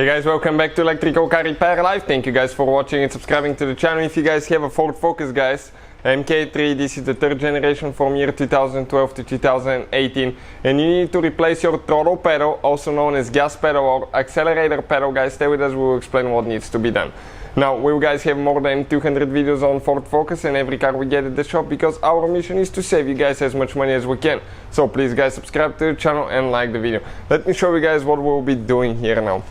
Hey guys, welcome back to Electrical Car Repair Live. Thank you guys for watching and subscribing to the channel. If you guys have a Ford Focus, guys, MK3, this is the third generation from year 2012 to 2018, and you need to replace your throttle pedal, also known as gas pedal or accelerator pedal, guys. Stay with us, we will explain what needs to be done. Now, we guys have more than 200 videos on Ford Focus and every car we get at the shop, because our mission is to save you guys as much money as we can. So please guys, subscribe to the channel and like the video. Let me show you guys what we'll be doing here now.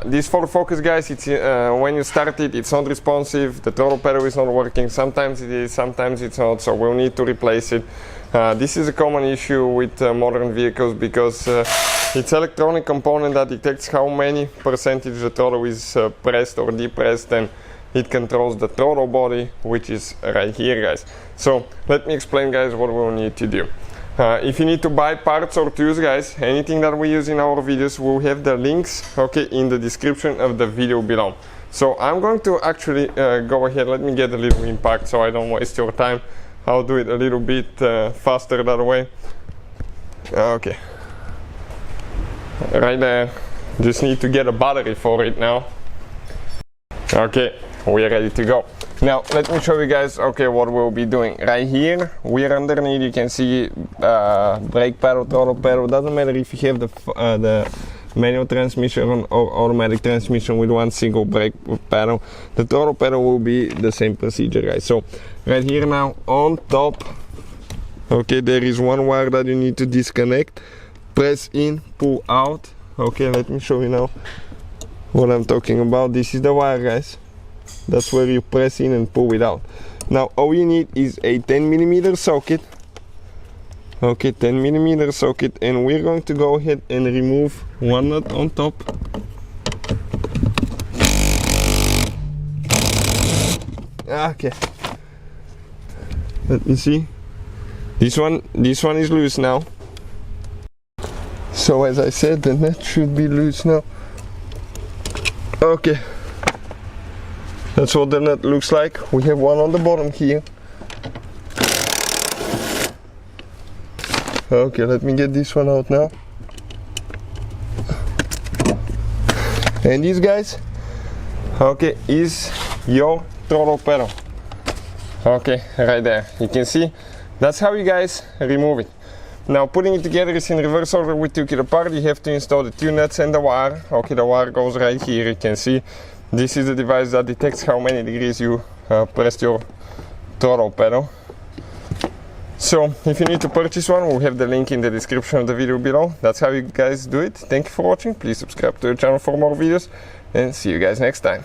This Ford Focus, guys, it's when you start it, it's not responsive, the throttle pedal is not working, sometimes it is, sometimes it's not, so we'll need to replace it. This is a common issue with modern vehicles, because it's electronic component that detects how many percentage the throttle is pressed or depressed, and it controls the throttle body, which is right here, guys. So let me explain, guys, what we'll need to do. If you need to buy parts or tools, guys, anything that we use in our videos, we'll have the links, okay, in the description of the video below. So I'm going to actually go ahead. Let me get a little impact so I don't waste your time. I'll do it a little bit faster that way. Okay, right there. Just need to get a battery for it now. Okay, we're ready to go. Now let me show you guys, okay, what we'll be doing. Right here, we're underneath, you can see brake pedal, throttle pedal. Doesn't matter if you have the manual transmission or automatic transmission with one single brake pedal. The throttle pedal will be the same procedure, guys. So right here now on top, okay, there is one wire that you need to disconnect. Press in, pull out. Okay, let me show you now what I'm talking about. This is the wire, guys. That's where you press in and pull it out. Now all you need is a 10mm socket. Okay, 10mm socket, and we're going to go ahead and remove one nut on top. Okay, let me see. This one is loose now. So as I said, the nut should be loose now. Okay, that's what the nut looks like. We have one on the bottom here. Okay, let me get this one out now. And this, guys, okay, is your throttle pedal. Okay, right there. You can see that's how you guys remove it. Now putting it together is in reverse order. We took it apart. You have to install the two nuts and the wire. Okay, the wire goes right here. You can see this is the device that detects how many degrees you pressed your throttle pedal. So if you need to purchase one, we'll have the link in the description of the video below. That's how you guys do it. Thank you for watching. Please subscribe to the channel for more videos, and see you guys next time.